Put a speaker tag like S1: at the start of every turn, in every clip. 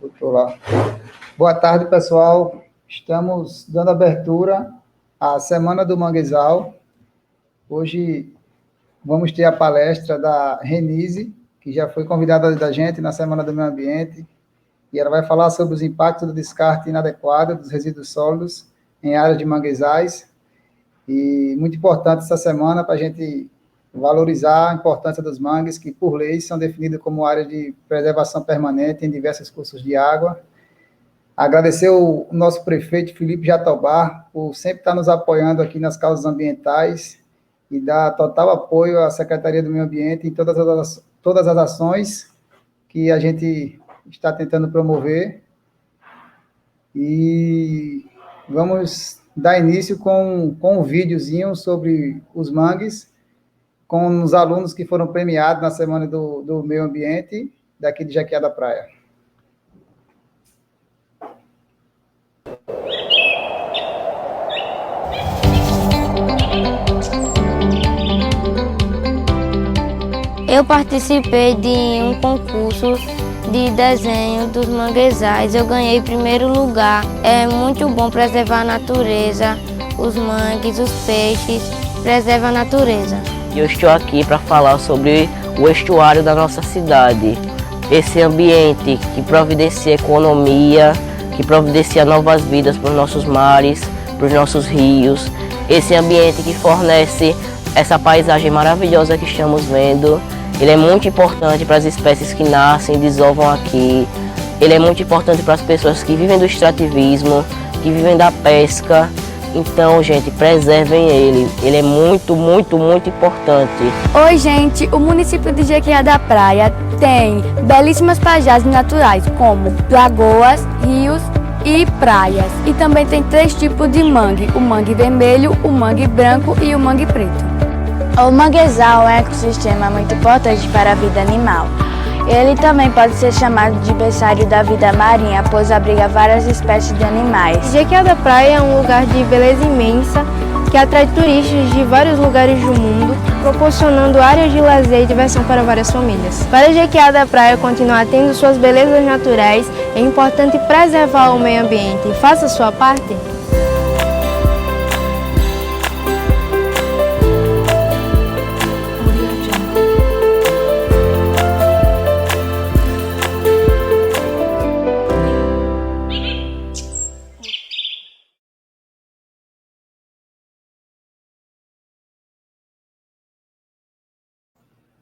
S1: Botou lá. Boa tarde, pessoal. Estamos dando abertura à Semana do Manguezal. Hoje vamos ter a palestra da Renise, que já foi convidada da gente na Semana do Meio Ambiente, e ela vai falar sobre os impactos do descarte inadequado dos resíduos sólidos em áreas de manguezais. E muito importante essa semana para a gente valorizar a importância dos mangues, que por lei são definidos como área de preservação permanente em diversos cursos de água. Agradecer o nosso prefeito Felipe Jatobá por sempre estar nos apoiando aqui nas causas ambientais e dar total apoio à Secretaria do Meio Ambiente em todas as ações que a gente está tentando promover. E vamos dar início com um videozinho sobre os mangues, com os alunos que foram premiados na Semana do Meio Ambiente, daqui de Jequié da Praia.
S2: Eu participei de um concurso de desenho dos manguezais. Eu ganhei primeiro lugar. É muito bom preservar a natureza, os mangues, os peixes, preserva a natureza.
S3: Eu estou aqui para falar sobre o estuário da nossa cidade. Esse ambiente que providencia economia, que providencia novas vidas para os nossos mares, para os nossos rios. Esse ambiente que fornece essa paisagem maravilhosa que estamos vendo. Ele é muito importante para as espécies que nascem e desovam aqui. Ele é muito importante para as pessoas que vivem do extrativismo, que vivem da pesca. Então, gente, preservem ele. Ele é muito, muito, muito importante.
S4: Oi, gente. O município de Jequié da Praia tem belíssimas paisagens naturais, como lagoas, rios e praias. E também tem 3 tipos de mangue: o mangue vermelho, o mangue branco e o mangue preto.
S5: O manguezal é um ecossistema muito importante para a vida animal. Ele também pode ser chamado de berçário da vida marinha, pois abriga várias espécies de animais.
S6: Jequié da Praia é um lugar de beleza imensa que atrai turistas de vários lugares do mundo, proporcionando áreas de lazer e diversão para várias famílias. Para Jequié da Praia continuar tendo suas belezas naturais, é importante preservar o meio ambiente. Faça sua parte.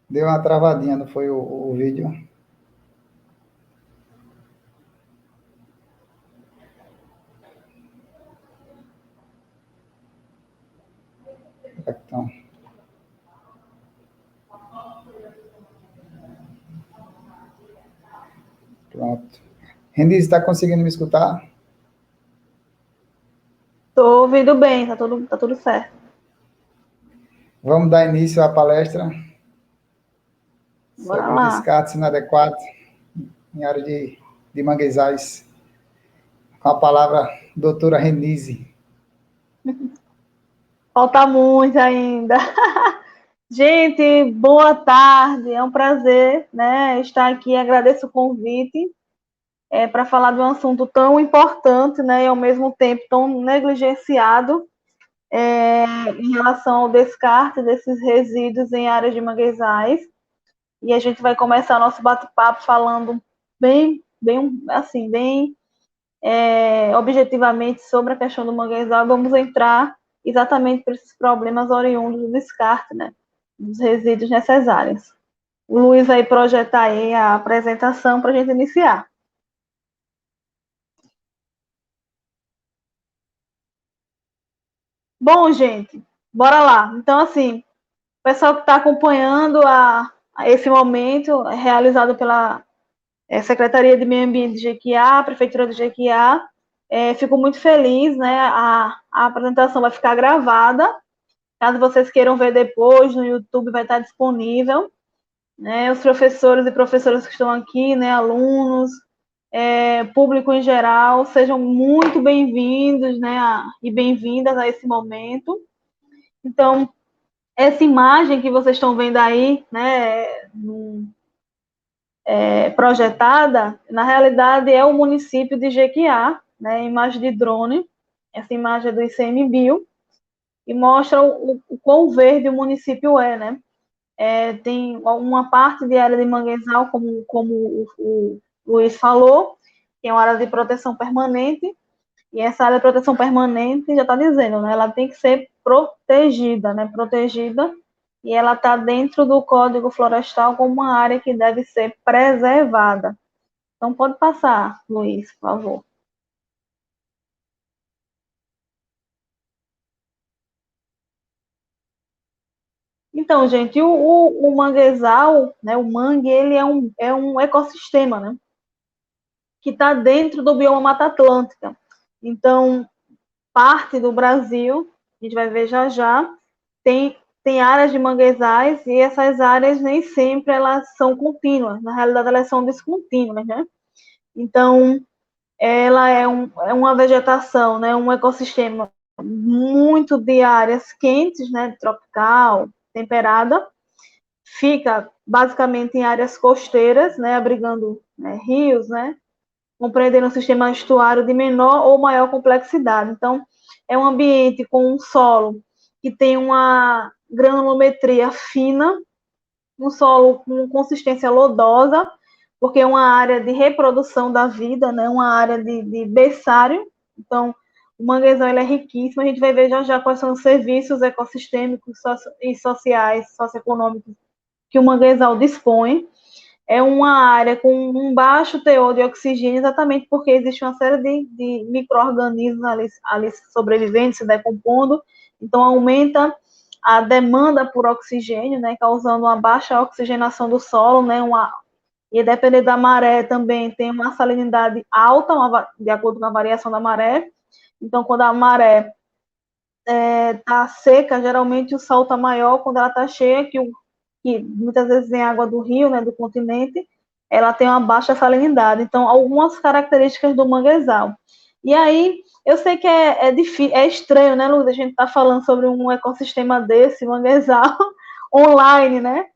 S1: Deu uma travadinha, não foi o vídeo? Então. Pronto. Renise, está conseguindo me escutar?
S7: Estou ouvindo bem, tá tudo certo.
S1: Vamos dar início à palestra
S7: Bora
S1: sobre
S7: lá.
S1: descartes inadequados em área de manguezais. Com a palavra, doutora Renise.
S7: Falta muito ainda. Gente, boa tarde. É um prazer, né, estar aqui. Agradeço o convite para falar de um assunto tão importante, né, e ao mesmo tempo tão negligenciado em relação ao descarte desses resíduos em áreas de manguezais. E a gente vai começar nosso bate-papo falando bem objetivamente sobre a questão do manguezal. Vamos entrar exatamente por esses problemas oriundos do descarte, né, dos resíduos nessas áreas. O Luiz vai projetar aí a apresentação para a gente iniciar. Bom, gente, bora lá. Então, assim, o pessoal que está acompanhando a esse momento realizado pela Secretaria de Meio Ambiente de Jequié, Prefeitura de Jequié, fico muito feliz, né? A apresentação vai ficar gravada. Caso vocês queiram ver depois, no YouTube vai estar disponível. Né? Os professores e professoras que estão aqui, né? Alunos, público em geral, sejam muito bem-vindos, né? E bem-vindas a esse momento. Então, essa imagem que vocês estão vendo aí, né? projetada, na realidade é o município de Jequiá, né, imagem de drone, essa imagem é do ICMBio, e mostra o quão verde o município é, né? Tem uma parte de área de manguezal, como o Luiz falou, que é uma área de proteção permanente, e essa área de proteção permanente já está dizendo, né? Ela tem que ser protegida, né? Protegida, e ela está dentro do Código Florestal como uma área que deve ser preservada. Então, pode passar, Luiz, por favor. Então, gente, o manguezal, né, o mangue, ele é um ecossistema, né, que está dentro do bioma Mata Atlântica. Então, parte do Brasil, a gente vai ver já já, tem áreas de manguezais e essas áreas nem sempre elas são contínuas, na realidade elas são descontínuas, né? Então, ela é uma vegetação, né, um ecossistema muito de áreas quentes, né, tropical, temperada, fica basicamente em áreas costeiras, né, abrigando, né, rios, né, compreendendo um sistema estuário de menor ou maior complexidade. Então, é um ambiente com um solo que tem uma granulometria fina, um solo com consistência lodosa, porque é uma área de reprodução da vida, né, uma área de berçário. Então, o manguezal ele é riquíssimo, a gente vai ver já já quais são os serviços ecossistêmicos e sociais, socioeconômicos que o manguezal dispõe. É uma área com um baixo teor de oxigênio, exatamente porque existe uma série de micro-organismos ali sobrevivendo, se decompondo, então aumenta a demanda por oxigênio, né, causando uma baixa oxigenação do solo, né, e dependendo da maré também tem uma salinidade alta, de acordo com a variação da maré. Então, quando a maré está seca, geralmente o sal está maior, quando ela está cheia, que muitas vezes vem água do rio, né, do continente, ela tem uma baixa salinidade. Então, algumas características do manguezal. E aí, eu sei que é estranho, né, Luz, a gente está falando sobre um ecossistema desse, manguezal, online, né?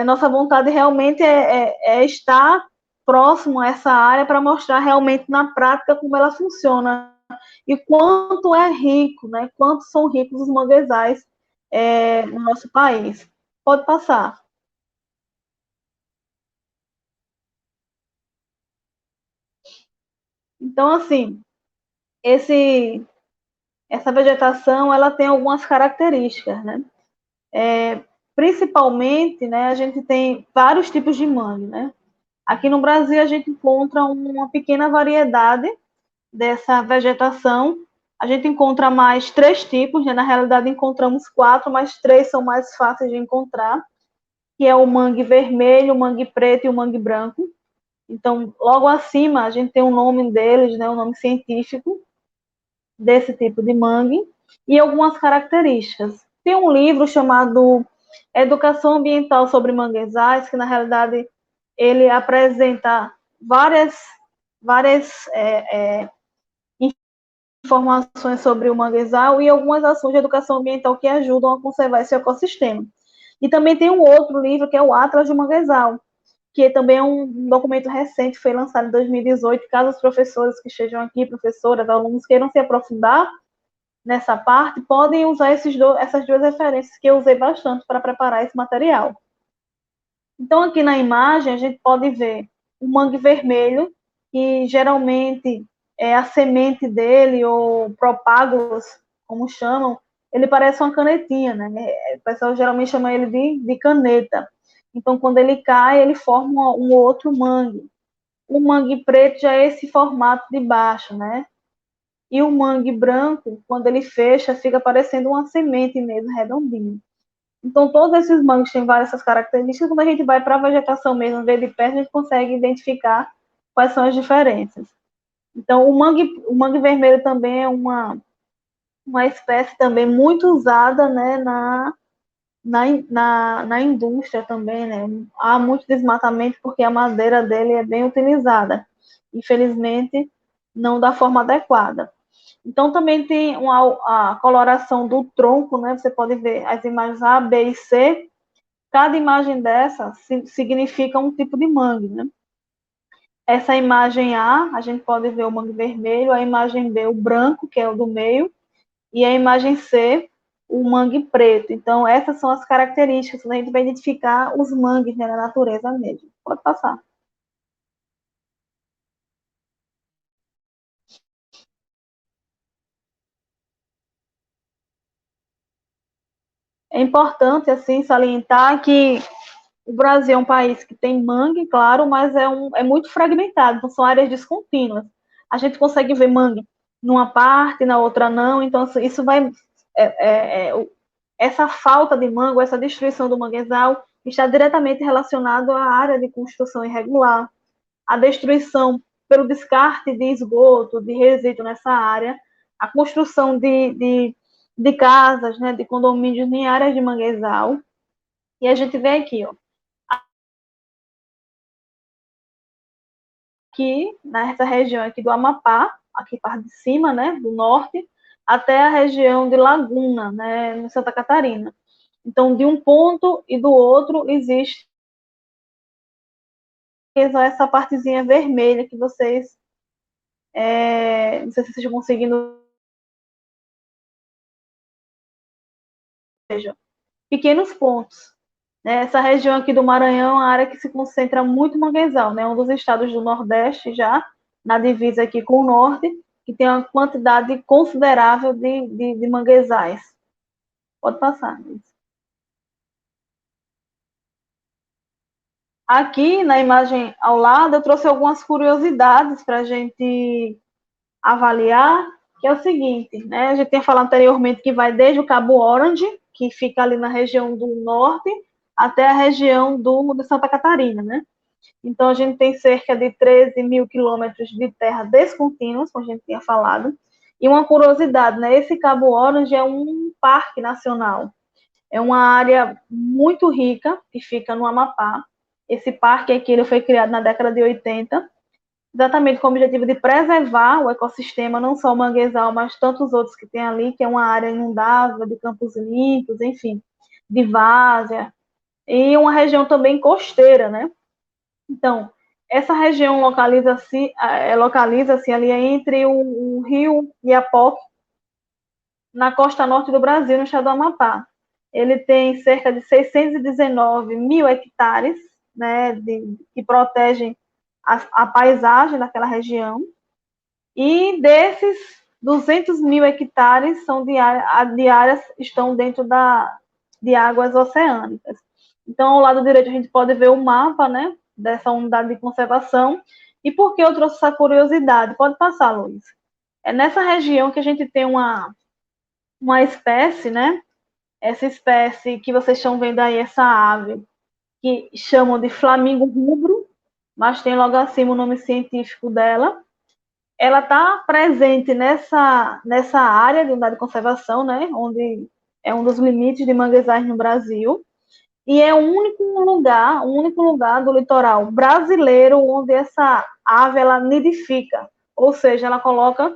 S7: Nossa vontade realmente é estar próximo a essa área para mostrar realmente na prática como ela funciona e quanto é rico, né? Quanto são ricos os manguezais no nosso país. Pode passar. Então, assim, essa vegetação, ela tem algumas características, né? Principalmente, né, a gente tem vários tipos de mangue, né? Aqui no Brasil, a gente encontra uma pequena variedade dessa vegetação. A gente encontra mais 3 tipos, né? Na realidade, encontramos 4, mas 3 são mais fáceis de encontrar, que é o mangue vermelho, o mangue preto e o mangue branco. Então, logo acima, a gente tem o nome deles, né, o nome científico desse tipo de mangue e algumas características. Tem um livro chamado Educação Ambiental sobre Manguezais, que na realidade ele apresenta várias informações sobre o manguezal e algumas ações de educação ambiental que ajudam a conservar esse ecossistema. E também tem um outro livro, que é o Atlas do Manguezal, que também é um documento recente, foi lançado em 2018, caso os professores que estejam aqui, professoras, alunos, queiram se aprofundar nessa parte, podem usar essas 2 referências que eu usei bastante para preparar esse material. Então, aqui na imagem, a gente pode ver o mangue vermelho, que geralmente é a semente dele, ou propágulos, como chamam, ele parece uma canetinha, né? O pessoal geralmente chama ele de caneta. Então, quando ele cai, ele forma um outro mangue. O mangue preto já é esse formato de baixo, né? E o mangue branco, quando ele fecha, fica parecendo uma semente mesmo, redondinha. Então, todos esses mangues têm várias essas características. Quando a gente vai para a vegetação mesmo, ver de perto, a gente consegue identificar quais são as diferenças. Então, o mangue vermelho também é uma espécie também muito usada, né, na indústria também, né? Há muito desmatamento porque a madeira dele é bem utilizada. Infelizmente, não da forma adequada. Então, também tem a coloração do tronco, né? Você pode ver as imagens A, B e C. Cada imagem dessa significa um tipo de mangue, né? Essa imagem A gente pode ver o mangue vermelho, a imagem B, o branco, que é o do meio, e a imagem C, o mangue preto. Então, essas são as características que a gente vai identificar os mangues, né, na natureza mesmo. Pode passar. É importante, assim, salientar que o Brasil é um país que tem mangue, claro, mas é muito fragmentado, então são áreas descontínuas. A gente consegue ver mangue numa parte, na outra não, então assim, isso vai... essa falta de mangue, essa destruição do manguezal está diretamente relacionado à área de construção irregular, a destruição pelo descarte de esgoto, de resíduo nessa área, a construção de casas, né, de condomínios em áreas de manguezal. E a gente vê aqui, ó, aqui nessa região aqui do Amapá, aqui parte de cima, né, do norte, até a região de Laguna, né, em Santa Catarina. Então, de um ponto e do outro existe essa partezinha vermelha que vocês, não sei se vocês estão conseguindo, veja, pequenos pontos. Né? Essa região aqui do Maranhão é uma área que se concentra muito manguezal, né? Um dos estados do Nordeste já, na divisa aqui com o Norte, que tem uma quantidade considerável de manguezais. Pode passar. Aqui, na imagem ao lado, eu trouxe algumas curiosidades para a gente avaliar, que é o seguinte, né? A gente tinha falado anteriormente que vai desde o Cabo Orange, que fica ali na região do norte, até a região de Santa Catarina, né? Então, a gente tem cerca de 13 mil quilômetros de terra descontínuos, como a gente tinha falado. E uma curiosidade, né? Esse Cabo Orange é um parque nacional. É uma área muito rica, que fica no Amapá. Esse parque aqui ele foi criado na década de 80, exatamente com o objetivo de preservar o ecossistema, não só o manguezal, mas tantos outros que tem ali, que é uma área inundável, de campos limpos, enfim, de várzea, e uma região também costeira, né? Então, essa região localiza-se ali entre o rio Iapoque, na costa norte do Brasil, no estado do Amapá. Ele tem cerca de 619 mil hectares, né, que protegem a paisagem daquela região, e desses 200 mil hectares são de áreas estão dentro de águas oceânicas. Então, ao lado direito, a gente pode ver o mapa, né, dessa unidade de conservação. E por que eu trouxe essa curiosidade? Pode passar, Luiz. É nessa região que a gente tem uma espécie, né? Essa espécie que vocês estão vendo aí, essa ave, que chamam de flamingo rubro, mas tem logo acima o nome científico dela. Ela está presente nessa área de unidade de conservação, né? Onde é um dos limites de manguezais no Brasil. E é o único lugar do litoral brasileiro onde essa ave ela nidifica, ou seja, ela coloca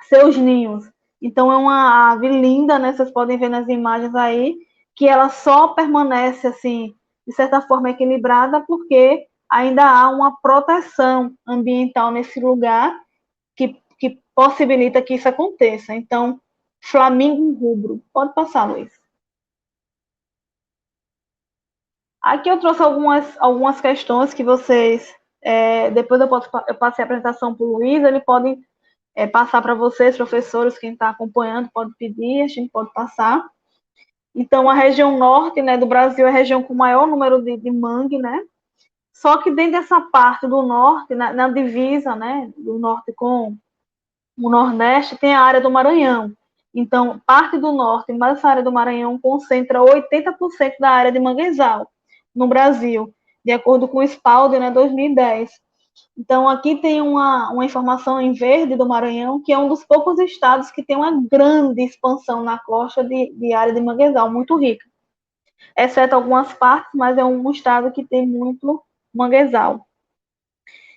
S7: seus ninhos. Então é uma ave linda, né? Vocês podem ver nas imagens aí que ela só permanece assim, de certa forma equilibrada, porque ainda há uma proteção ambiental nesse lugar que possibilita que isso aconteça. Então, flamingo rubro. Pode passar, Luiz. Aqui eu trouxe algumas questões que vocês, depois eu passei a apresentação para o Luiz, ele pode passar para vocês, professores, quem está acompanhando, pode pedir, a gente pode passar. Então, a região norte, né, do Brasil é a região com maior número de mangue, né? Só que dentro dessa parte do norte, na divisa, né, do norte com o Nordeste, tem a área do Maranhão. Então, parte do norte, mas essa área do Maranhão concentra 80% da área de manguezal no Brasil, de acordo com o Spaldi, né, 2010. Então, aqui tem uma informação em verde do Maranhão, que é um dos poucos estados que tem uma grande expansão na costa de área de manguezal, muito rica. Exceto algumas partes, mas é um estado que tem muito manguezal.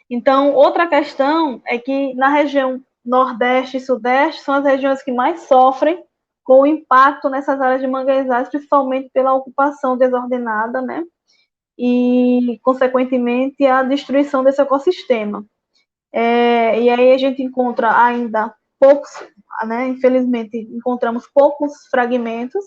S7: Então, outra questão é que na região Nordeste e Sudeste são as regiões que mais sofrem com o impacto nessas áreas de manguezais, principalmente pela ocupação desordenada, né? e, consequentemente, a destruição desse ecossistema. E aí a gente encontra ainda poucos, né, infelizmente, encontramos poucos fragmentos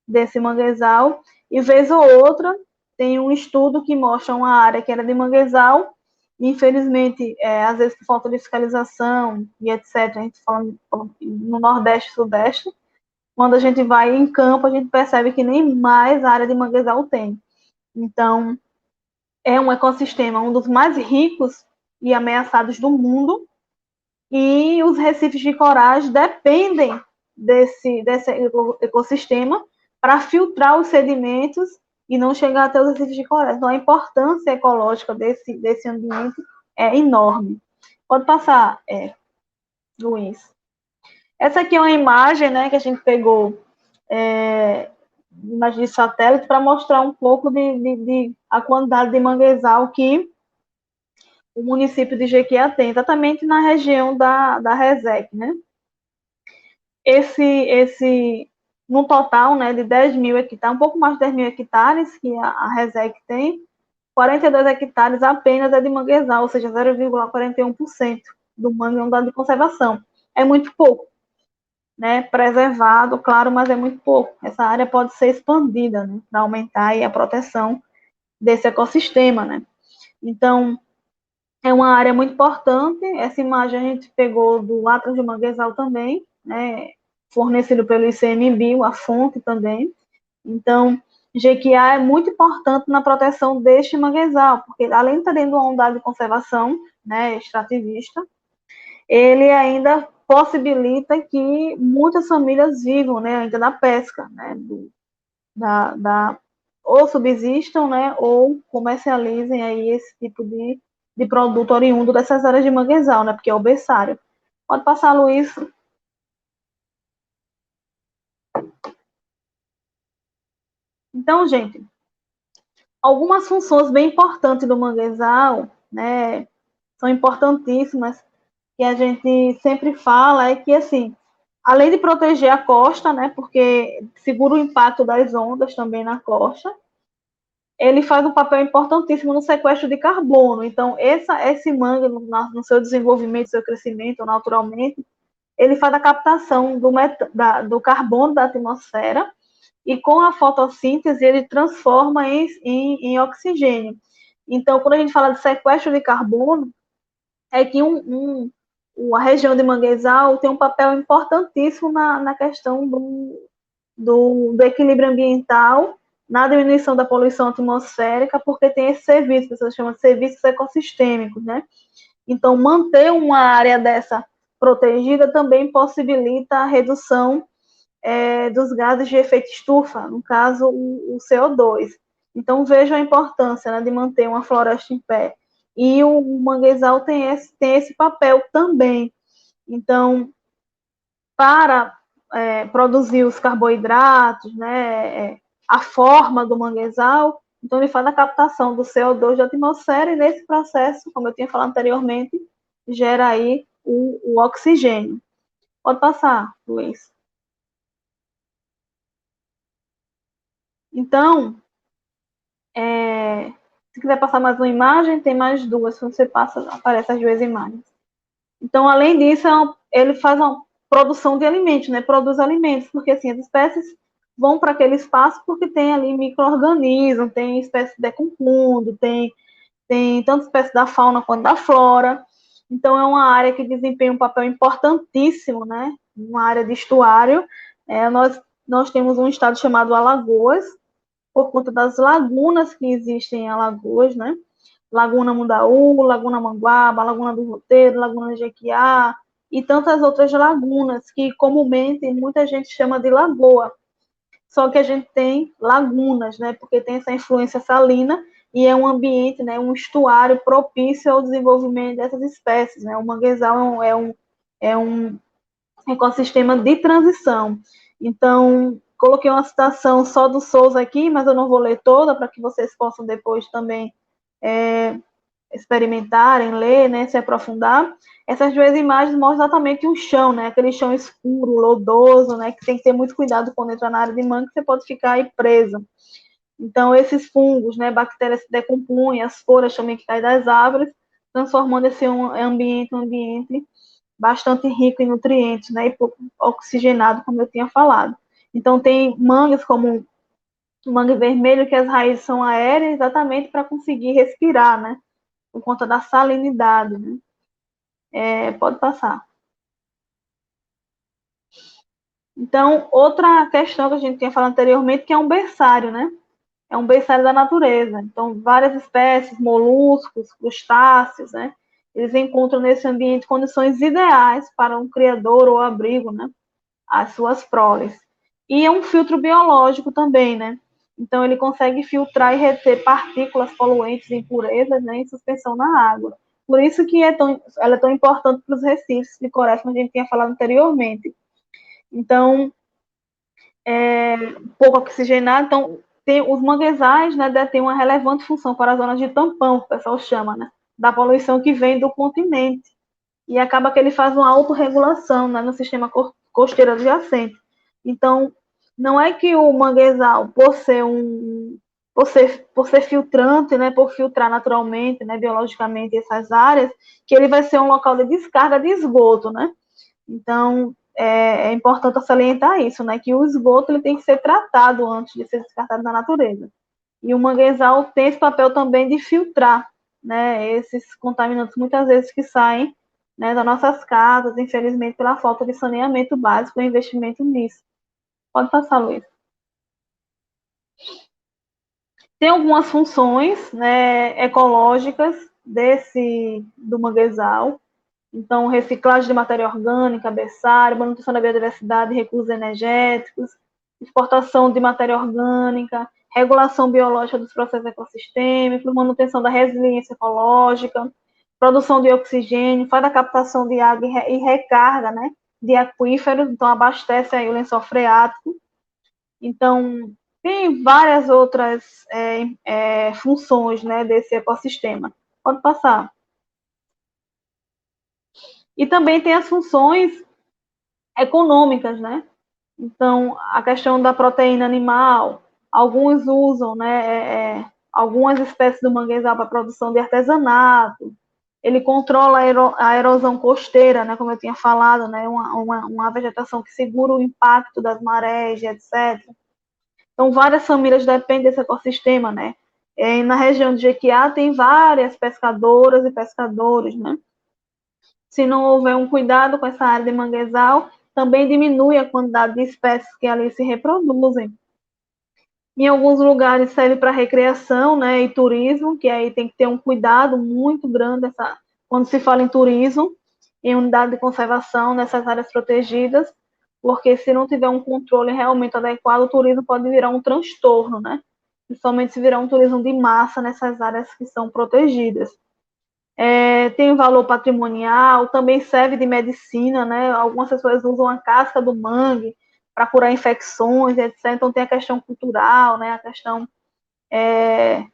S7: desse manguezal, e vez ou outra tem um estudo que mostra uma área que era de manguezal, e, infelizmente, às vezes por falta de fiscalização e etc., a gente fala no Nordeste e Sudeste, quando a gente vai em campo, a gente percebe que nem mais área de manguezal tem. Então, é um ecossistema, um dos mais ricos e ameaçados do mundo, e os recifes de corais dependem desse ecossistema para filtrar os sedimentos e não chegar até os recifes de corais. Então, a importância ecológica desse ambiente é enorme. Pode passar, Luiz. Essa aqui é uma imagem, né, que a gente pegou, imagem de satélite, para mostrar um pouco de a quantidade de manguezal que o município de Jequiá tem, exatamente na região da RESEC, né? No total, né, de 10 mil hectares, um pouco mais de 10 mil hectares que a RESEC tem, 42 hectares apenas é de manguezal, ou seja, 0,41% do mangue é um dado de conservação. É muito pouco, né? Preservado, claro, mas é muito pouco. Essa área pode ser expandida, né, para aumentar aí a proteção desse ecossistema, né? Então, é uma área muito importante. Essa imagem a gente pegou do Atlas de Manguezal também, né, fornecido pelo ICMBio, a fonte também. Então, Jequiá é muito importante na proteção deste manguezal, porque além de estar dentro de uma unidade de conservação, né, extrativista, ele ainda possibilita que muitas famílias vivam, né, ainda da pesca, né, ou subsistam, né, ou comercializem aí esse tipo de produto oriundo dessas áreas de manguezal, né, porque é o berçário. Pode passar, Luiz. Então, gente, algumas funções bem importantes do manguezal, né, são importantíssimas, que a gente sempre fala, é que, assim, além de proteger a costa, né, porque segura o impacto das ondas também na costa, ele faz um papel importantíssimo no sequestro de carbono. Então, esse mangue, no seu desenvolvimento, no seu crescimento, naturalmente, ele faz a captação do carbono da atmosfera, e com a fotossíntese ele transforma em oxigênio. Então, quando a gente fala de sequestro de carbono, é que a região de manguezal tem um papel importantíssimo na questão do equilíbrio ambiental, na diminuição da poluição atmosférica, porque tem esse serviço, que você chama de serviços ecossistêmicos, né? Então, manter uma área dessa protegida também possibilita a redução dos gases de efeito estufa, no caso, o CO2. Então, vejo a importância, né, de manter uma floresta em pé. E o manguezal tem esse papel também. Então, para produzir os carboidratos, né, a forma do manguezal, então ele faz a captação do CO2 da atmosfera, e nesse processo, como eu tinha falado anteriormente, gera aí o oxigênio. Pode passar, Luiz. Então, se quiser passar mais uma imagem, tem mais duas. Se você passa, aparecem as duas imagens. Então, além disso, ele faz uma produção de alimentos, né? Produz alimentos, porque assim, as espécies vão para aquele espaço porque tem ali micro-organismos, tem espécies decompondo, tem tanto espécies da fauna quanto da flora. Então, é uma área que desempenha um papel importantíssimo, né? Uma área de estuário. Nós temos um estado chamado Alagoas, por conta das lagunas que existem em Alagoas, né? Laguna Mundaú, Laguna Manguaba, Laguna do Roteiro, Laguna Jequiá, e tantas outras lagunas que comumente muita gente chama de lagoa. Só que a gente tem lagunas, né? Porque tem essa influência salina e é um ambiente, né? Um estuário propício ao desenvolvimento dessas espécies, né? O manguezal é um ecossistema de transição. Então, coloquei uma citação só do Souza aqui, mas eu não vou ler toda, para que vocês possam depois também experimentarem, ler, né, se aprofundar. Essas duas imagens mostram exatamente o chão, né, aquele chão escuro, lodoso, né, que tem que ter muito cuidado quando entra na área de mangue, que você pode ficar aí preso. Então, esses fungos, né, bactérias se decompõem, as folhas também que caem das árvores, transformando esse ambiente um ambiente bastante rico em nutrientes, né, e pouco oxigenado, como eu tinha falado. Então, tem mangues como o mangue vermelho, que as raízes são aéreas exatamente para conseguir respirar, né, por conta da salinidade, né. Pode passar. Então, outra questão que a gente tinha falado anteriormente, que é um berçário, né? É um berçário da natureza. Então, várias espécies, moluscos, crustáceos, né? Eles encontram nesse ambiente condições ideais para um criador ou abrigo, né? As suas proles. E é um filtro biológico também, né? Então, ele consegue filtrar e reter partículas poluentes e impurezas, né, em suspensão na água. Por isso que ela é tão importante para os recifes de corais, como a gente tinha falado anteriormente. Então, pouco oxigenado, então os manguezais, né, têm uma relevante função para as zonas de tampão, que o pessoal chama, né, da poluição que vem do continente. E acaba que ele faz uma autorregulação, né, no sistema costeiro adjacente. Então, não é que o manguezal, por ser filtrante, né, por filtrar naturalmente, né, biologicamente essas áreas, que ele vai ser um local de descarga de esgoto, né? Então, é importante salientar isso, né, que o esgoto ele tem que ser tratado antes de ser descartado na natureza. E o manguezal tem esse papel também de filtrar, né, esses contaminantes muitas vezes que saem, né, das nossas casas, infelizmente pela falta de saneamento básico e investimento nisso. Pode passar, Luiz. Tem algumas funções, né, ecológicas do manguezal. Então, reciclagem de matéria orgânica, berçário, manutenção da biodiversidade, recursos energéticos, exportação de matéria orgânica, regulação biológica dos processos ecossistêmicos, manutenção da resiliência ecológica, produção de oxigênio, faz a captação de água e recarga, né, de aquíferos, então abastece aí o lençol freático. Então, tem várias outras funções, né, desse ecossistema. Pode passar. E também tem as funções econômicas, né? Então, a questão da proteína animal, alguns usam, né, algumas espécies do manguezal para produção de artesanato, ele controla a erosão costeira, né, como eu tinha falado, né, uma vegetação que segura o impacto das marés, etc. Então, várias famílias dependem desse ecossistema, né? Na região de Jequiá tem várias pescadoras e pescadores, né? Se não houver um cuidado com essa área de manguezal, também diminui a quantidade de espécies que ali se reproduzem. Em alguns lugares serve para recreação, né, e turismo, que aí tem que ter um cuidado muito grande quando se fala em turismo, em unidade de conservação nessas áreas protegidas, porque se não tiver um controle realmente adequado, o turismo pode virar um transtorno, né? Principalmente se virar um turismo de massa nessas áreas que são protegidas. Tem valor patrimonial, também serve de medicina, né? Algumas pessoas usam a casca do mangue para curar infecções, etc. Então tem a questão cultural, né? A questão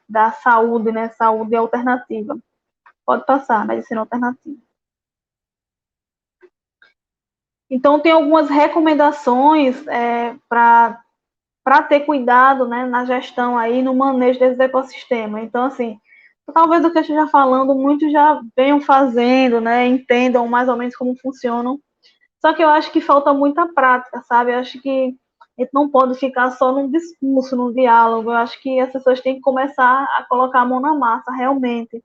S7: da saúde, né? Saúde alternativa. Pode passar, medicina alternativa. Então tem algumas recomendações para ter cuidado, né? Na gestão aí, no manejo desses ecossistemas. Então, assim, talvez o que eu esteja falando, muitos já venham fazendo, né? Entendam mais ou menos como funcionam. Só que eu acho que falta muita prática, sabe? Eu acho que a gente não pode ficar só num discurso, num diálogo. Eu acho que as pessoas têm que começar a colocar a mão na massa, realmente.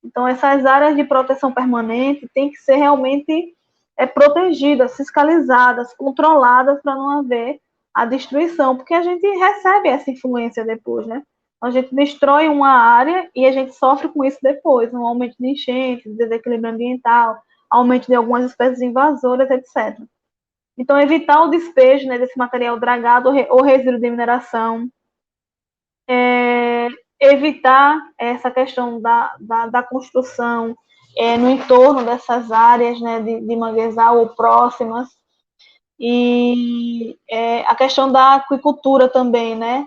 S7: Então, essas áreas de proteção permanente têm que ser realmente protegidas, fiscalizadas, controladas, para não haver a destruição, porque a gente recebe essa influência depois, né? A gente destrói uma área e a gente sofre com isso depois, um aumento de enchentes, desequilíbrio ambiental, aumento de algumas espécies invasoras, etc. Então, evitar o despejo, né, desse material dragado ou resíduo de mineração, evitar essa questão da construção no entorno dessas áreas, né, de manguezal ou próximas, e a questão da aquicultura também, né?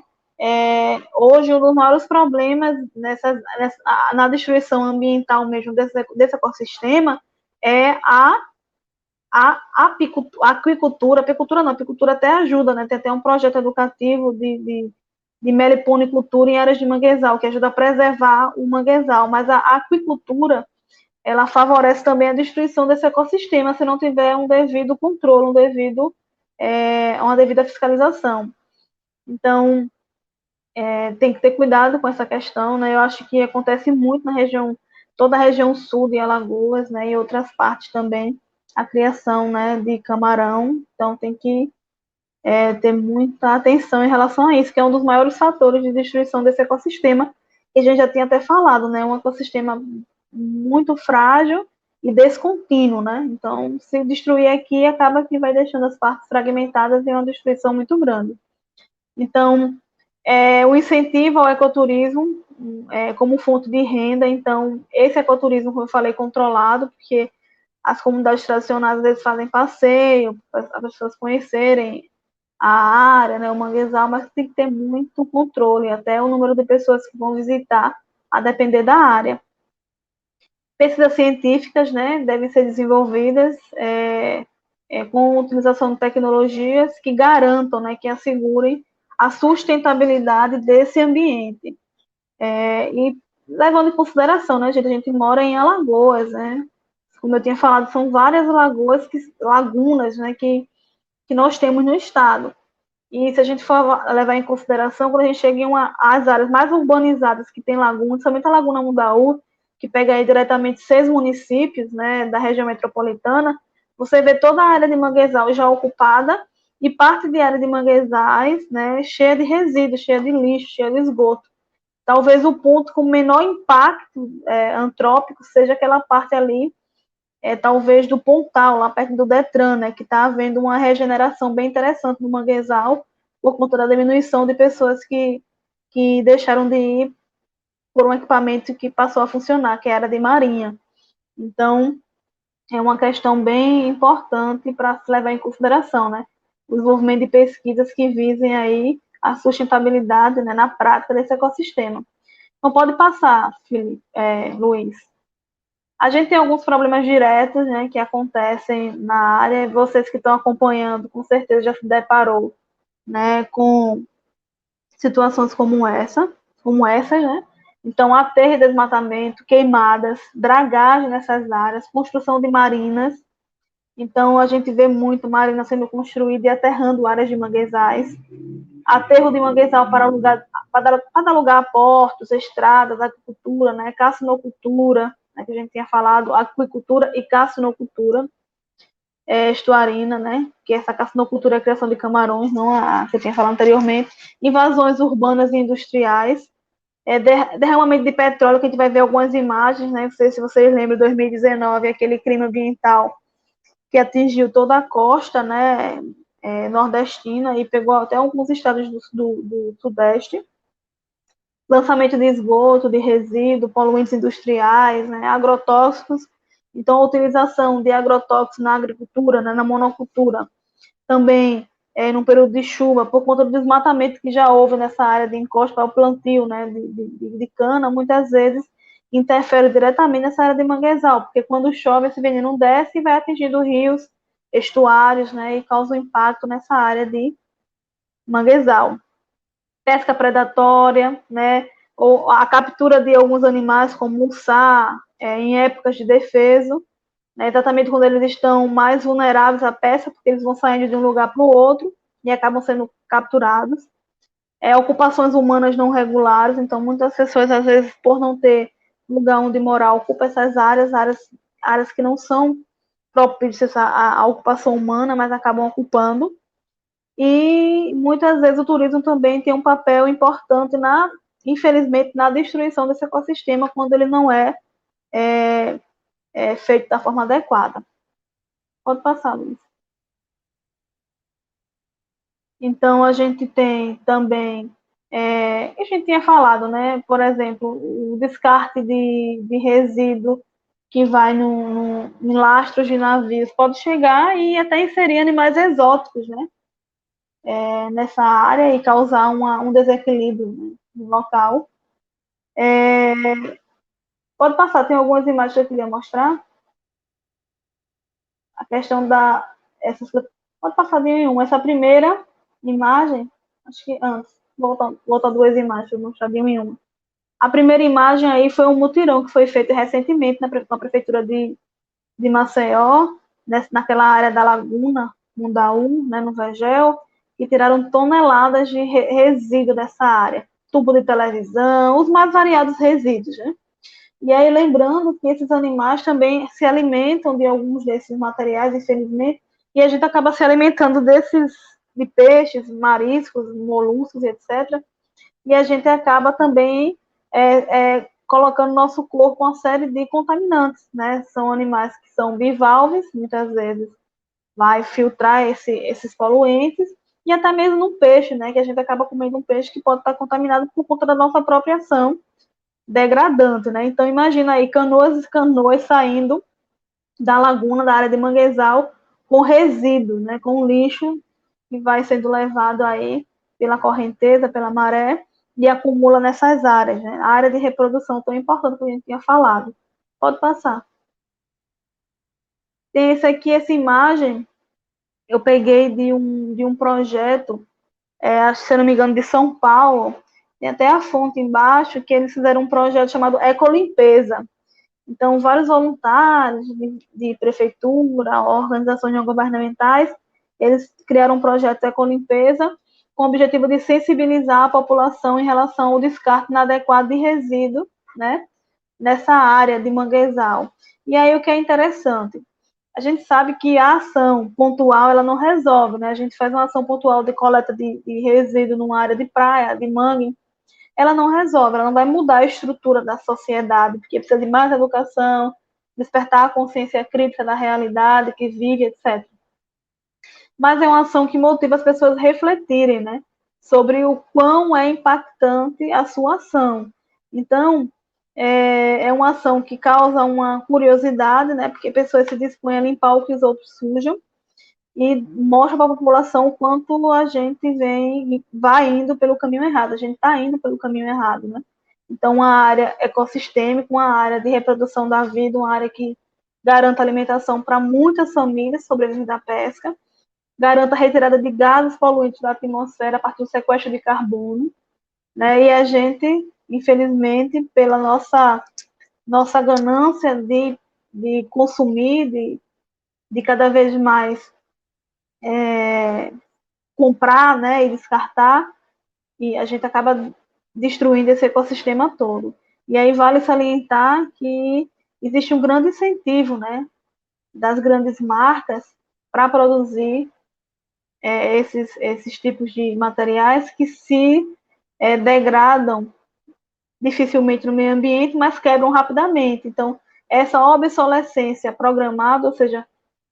S7: Hoje, um dos maiores problemas na destruição ambiental mesmo desse ecossistema é a apicultura. Apicultura não, apicultura até ajuda, né? Tem até um projeto educativo de meliponicultura em áreas de manguezal, que ajuda a preservar o manguezal, mas a aquicultura, ela favorece também a destruição desse ecossistema se não tiver um devido controle, uma devida fiscalização. Então, tem que ter cuidado com essa questão, né? Eu acho que acontece muito na região, toda a região sul de Alagoas, né, e outras partes também, a criação, né, de camarão. Então, tem que ter muita atenção em relação a isso, que é um dos maiores fatores de destruição desse ecossistema, que a gente já tinha até falado, né? Um ecossistema muito frágil e descontínuo, né? Então, se destruir aqui, acaba que vai deixando as partes fragmentadas e uma destruição muito grande. Então, o incentivo ao ecoturismo como fonte de renda. Então, esse ecoturismo, como eu falei, controlado, porque as comunidades tradicionais às vezes fazem passeio, para as pessoas conhecerem a área, né, o manguezal, mas tem que ter muito controle, até o número de pessoas que vão visitar, a depender da área. Pesquisas científicas, né, devem ser desenvolvidas com utilização de tecnologias que garantam, né, que assegurem a sustentabilidade desse ambiente. E levando em consideração, né, gente, a gente mora em Alagoas, né, como eu tinha falado, são várias lagunas, né, que nós temos no estado. E se a gente for levar em consideração, quando a gente chega às áreas mais urbanizadas que tem lagunas, somente a Laguna Mundaú, que pega aí diretamente 6 municípios, né, da região metropolitana, você vê toda a área de manguezal já ocupada e parte de área de manguezais, né, cheia de resíduos, cheia de lixo, cheia de esgoto. Talvez o ponto com menor impacto antrópico seja aquela parte ali, talvez do Pontal, lá perto do Detran, né, que está havendo uma regeneração bem interessante no manguezal, por conta da diminuição de pessoas que deixaram de ir por um equipamento que passou a funcionar, que era de marinha. Então, é uma questão bem importante para se levar em consideração, né? O desenvolvimento de pesquisas que visem aí a sustentabilidade, né, na prática desse ecossistema. Não pode passar, Luiz. A gente tem alguns problemas diretos, né, que acontecem na área. Vocês que estão acompanhando, com certeza já se deparou, né, com situações como essas, né? Então, aterro e desmatamento, queimadas, dragagem nessas áreas, construção de marinas. Então, a gente vê muito marina sendo construída e aterrando áreas de manguezais. Aterro de manguezal para dar lugar a portos, estradas, agricultura, né, cassinocultura, né, que a gente tinha falado, aquicultura e cassinocultura estuarina, né, que essa cassinocultura é a criação de camarões, não a que eu tinha falado anteriormente, invasões urbanas e industriais, derramamento de petróleo, que a gente vai ver algumas imagens, né, não sei se vocês lembram, 2019, aquele crime ambiental que atingiu toda a costa, né, nordestina e pegou até alguns estados do sudeste. Lançamento de esgoto, de resíduo, poluentes industriais, né, agrotóxicos. Então, a utilização de agrotóxicos na agricultura, né, na monocultura, também no período de chuva, por conta do desmatamento que já houve nessa área de encosto para o plantio, né, de cana, muitas vezes interfere diretamente nessa área de manguezal, porque quando chove, esse veneno desce e vai atingindo rios, estuários, né, e causa um impacto nessa área de manguezal. Pesca predatória, né, ou a captura de alguns animais, como mussá, em épocas de defeso, né, exatamente quando eles estão mais vulneráveis à pesca, porque eles vão saindo de um lugar para o outro e acabam sendo capturados. Ocupações humanas não regulares, então muitas pessoas, às vezes, por não ter lugar onde morar, ocupam essas áreas que não são propícias à ocupação humana, mas acabam ocupando. E muitas vezes o turismo também tem um papel importante, infelizmente, na destruição desse ecossistema, quando ele não é feito da forma adequada. Pode passar, Luiz. Então, a gente tem também, a gente tinha falado, né, por exemplo, o descarte de resíduo que vai em lastros de navios, pode chegar e até inserir animais exóticos, né, nessa área e causar um desequilíbrio, né, no local. Pode passar, tem algumas imagens que eu queria mostrar. A questão pode passar de nenhuma. Essa primeira imagem, acho que antes. voltar duas imagens, eu mostrar de uma em uma. A primeira imagem aí foi um mutirão que foi feito recentemente na prefeitura de Maceió, naquela área da Laguna, Mundaú, né, no Vegel, e tiraram toneladas de resíduo dessa área. Tubo de televisão, os mais variados resíduos, né? E aí, lembrando que esses animais também se alimentam de alguns desses materiais, infelizmente, e a gente acaba se alimentando de peixes, mariscos, moluscos, etc. E a gente acaba também colocando no nosso corpo uma série de contaminantes, né? São animais que são bivalves, muitas vezes vai filtrar esses poluentes, e até mesmo no peixe, né? Que a gente acaba comendo um peixe que pode estar contaminado por conta da nossa própria ação degradante, né? Então, imagina aí canoas e canoas saindo da laguna, da área de manguezal, com resíduo, né? Com lixo que vai sendo levado aí pela correnteza, pela maré, e acumula nessas áreas, né? A área de reprodução tão importante que a gente tinha falado. Pode passar. Tem esse aqui, essa imagem, eu peguei de um projeto, se eu não me engano, de São Paulo, tem até a fonte embaixo, que eles fizeram um projeto chamado Ecolimpeza. Então, vários voluntários de prefeitura, organizações não governamentais, eles criaram um projeto Ecolimpeza com o objetivo de sensibilizar a população em relação ao descarte inadequado de resíduos, né, nessa área de manguezal. E aí, o que é interessante? A gente sabe que a ação pontual, ela não resolve, né? A gente faz uma ação pontual de coleta de resíduo numa área de praia, de mangue, ela não resolve, ela não vai mudar a estrutura da sociedade, porque precisa de mais educação, despertar a consciência crítica da realidade que vive, etc. Mas é uma ação que motiva as pessoas a refletirem, né, sobre o quão é impactante a sua ação. Então, é uma ação que causa uma curiosidade, né, porque pessoas se dispõem a limpar o que os outros sujam, e mostra para a população o quanto a gente vai indo pelo caminho errado, a gente está indo pelo caminho errado, né? Então, uma área ecossistêmica, uma área de reprodução da vida, uma área que garanta alimentação para muitas famílias, sobrevivendo da pesca, garanta a retirada de gases poluentes da atmosfera a partir do sequestro de carbono, né? E a gente, infelizmente, pela nossa ganância de consumir, de cada vez mais comprar, né, e descartar, e a gente acaba destruindo esse ecossistema todo. E aí vale salientar que existe um grande incentivo, né, das grandes marcas para produzir esses tipos de materiais que se degradam dificilmente no meio ambiente, mas quebram rapidamente. Então, essa obsolescência programada, ou seja,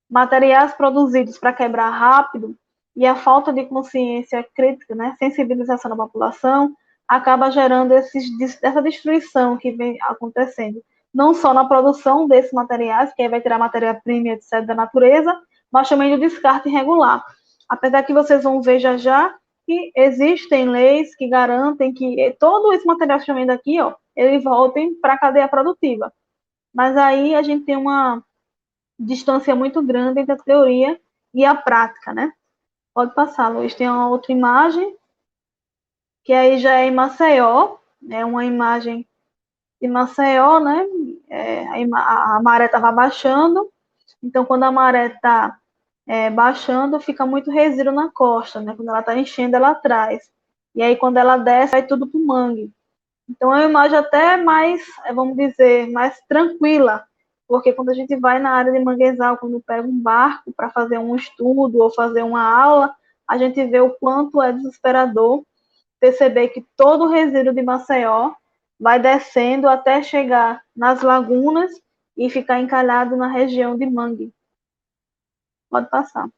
S7: materiais produzidos para quebrar rápido, e a falta de consciência crítica, né, sensibilização da população, acaba gerando essa destruição que vem acontecendo, não só na produção desses materiais, que aí vai tirar matéria-prima, etc., da natureza, mas também do descarte irregular. Apesar que vocês vão ver já já que existem leis que garantem que todo esse material que estão vendo aqui, ó, eles voltem para a cadeia produtiva. Mas aí a gente tem uma distância muito grande entre a teoria e a prática, né? Pode passar, Luiz. Tem uma outra imagem, que aí já é em Maceió, é uma imagem de Maceió, né? A maré estava baixando, então quando a maré está baixando, fica muito resíduo na costa, né? Quando ela está enchendo, ela traz. E aí quando ela desce, vai tudo para o mangue. Então é uma imagem até mais, vamos dizer, mais tranquila, porque quando a gente vai na área de manguezal, quando pega um barco para fazer um estudo ou fazer uma aula, a gente vê o quanto é desesperador perceber que todo o resíduo de Maceió vai descendo até chegar nas lagunas e ficar encalhado na região de mangue. Pode passar.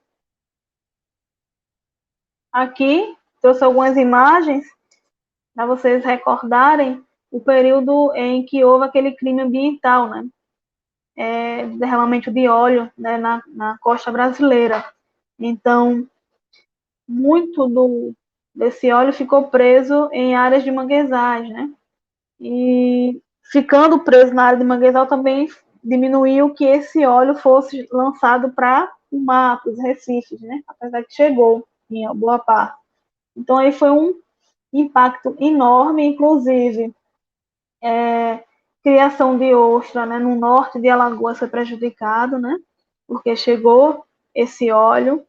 S7: Aqui, trouxe algumas imagens para vocês recordarem o período em que houve aquele crime ambiental, né? Derramamento de óleo, né, na costa brasileira. Então, muito desse óleo ficou preso em áreas de manguezais, né? E ficando preso na área de manguezal também diminuiu que esse óleo fosse lançado para o mar, para os recifes, né? Apesar que chegou em boa parte. Então, aí foi impacto enorme, inclusive criação de ostra, né, no norte de Alagoas foi prejudicado, né, porque chegou esse óleo.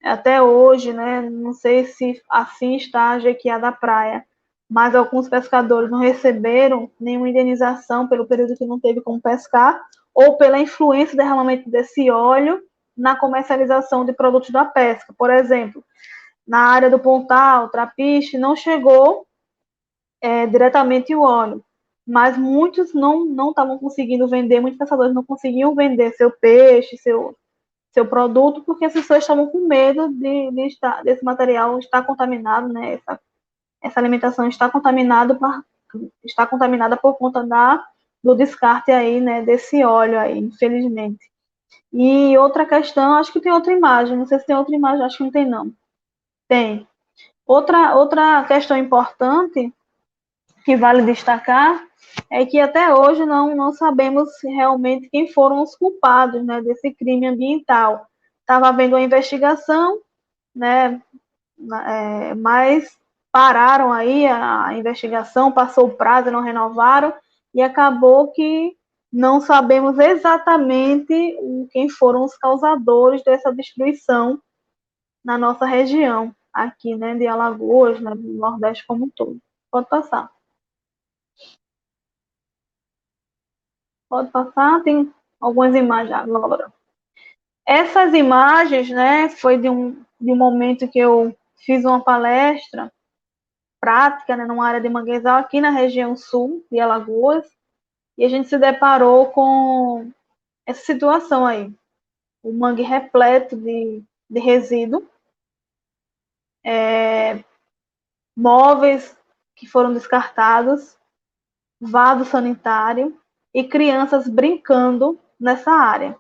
S7: Até hoje, né, não sei se assim está a Jequiá da Praia, mas alguns pescadores não receberam nenhuma indenização pelo período que não teve como pescar, ou pela influência do derramamento desse óleo na comercialização de produtos da pesca. Por exemplo, na área do Pontal, Trapiche, não chegou diretamente o óleo, mas muitos não estavam conseguindo vender, muitos pescadores não conseguiam vender seu peixe, seu produto, porque as pessoas estavam com medo desse material estar contaminado, né? Essa alimentação está contaminada por conta do descarte aí, né? Desse óleo aí, infelizmente. E outra questão, acho que tem outra imagem, não sei se tem outra imagem, acho que não tem não. Tem. Outra questão importante que vale destacar é que até hoje não sabemos realmente quem foram os culpados, né, desse crime ambiental. Estava havendo uma investigação, né, mas pararam aí a investigação, passou o prazo, não renovaram, e acabou que não sabemos exatamente quem foram os causadores dessa destruição na nossa região, aqui, né, de Alagoas, né, do Nordeste como um todo. Pode passar. Pode passar, tem algumas imagens agora. Essas imagens, né, foi de um momento que eu fiz uma palestra prática, né, numa área de manguezal aqui na região sul de Alagoas, e a gente se deparou com essa situação aí. O mangue repleto de resíduo, móveis que foram descartados, vaso sanitário e crianças brincando nessa área.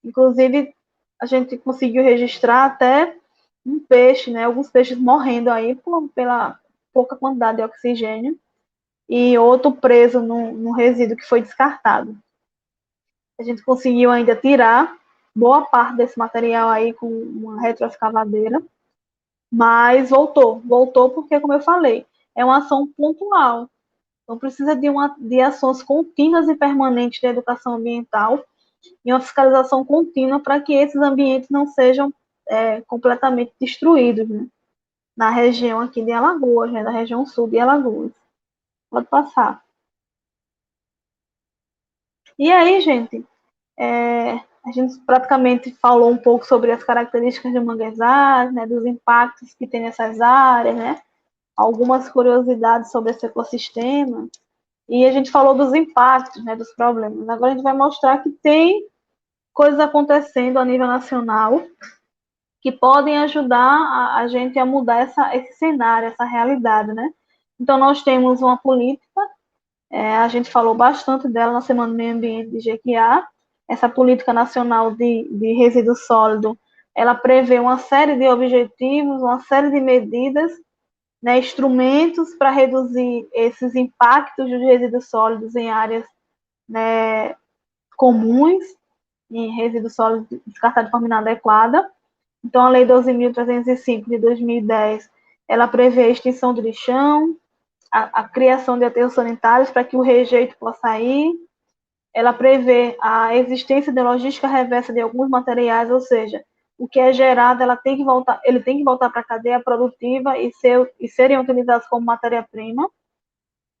S7: Inclusive, a gente conseguiu registrar até um peixe, né, alguns peixes morrendo aí pela pouca quantidade de oxigênio e outro preso no resíduo que foi descartado. A gente conseguiu ainda tirar boa parte desse material aí com uma retroescavadeira, mas voltou porque, como eu falei, é uma ação pontual. Então, precisa de ações contínuas e permanentes de educação ambiental e uma fiscalização contínua para que esses ambientes não sejam completamente destruídos, né? Na região aqui de Alagoas, né? Na região sul de Alagoas. Pode passar. E aí, gente, a gente praticamente falou um pouco sobre as características de manguezais, né? Dos impactos que tem nessas áreas, né? Algumas curiosidades sobre esse ecossistema. E a gente falou dos impactos, né? Dos problemas. Agora a gente vai mostrar que tem coisas acontecendo a nível nacional que podem ajudar a gente a mudar esse cenário, essa realidade, né? Então, nós temos uma política, a gente falou bastante dela na Semana do Meio Ambiente de Jequiá, essa política nacional de resíduo sólido, ela prevê uma série de objetivos, uma série de medidas, né, instrumentos para reduzir esses impactos dos resíduos sólidos em áreas, né, comuns, em resíduos sólidos descartados de forma inadequada. Então, a Lei 12.305 de 2010, ela prevê a extinção do lixão, a criação de aterros sanitários para que o rejeito possa ir. Ela prevê a existência de logística reversa de alguns materiais, ou seja, o que é gerado, ele tem que voltar para a cadeia produtiva e serem utilizados como matéria-prima.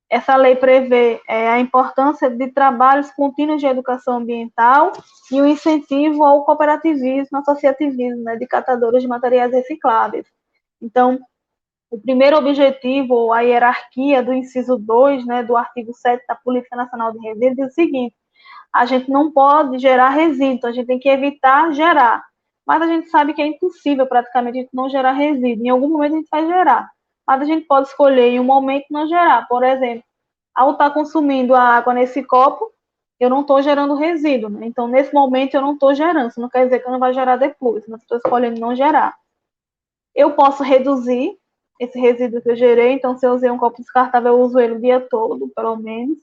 S7: Essa lei prevê a importância de trabalhos contínuos de educação ambiental e o incentivo ao cooperativismo, associativismo, né, de catadores de materiais recicláveis. Então, o primeiro objetivo, a hierarquia do inciso 2, né, do artigo 7 da Política Nacional de Resíduos, diz o seguinte: a gente não pode gerar resíduo, a gente tem que evitar gerar. Mas a gente sabe que é impossível praticamente a gente não gerar resíduo. Em algum momento a gente vai gerar. Mas a gente pode escolher em um momento não gerar. Por exemplo, ao estar consumindo a água nesse copo, eu não estou gerando resíduo, né? Então, nesse momento, eu não estou gerando. Isso não quer dizer que eu não vai gerar depois, mas estou escolhendo não gerar. Eu posso reduzir esse resíduo que eu gerei. Então, se eu usei um copo descartável, eu uso ele o dia todo, pelo menos,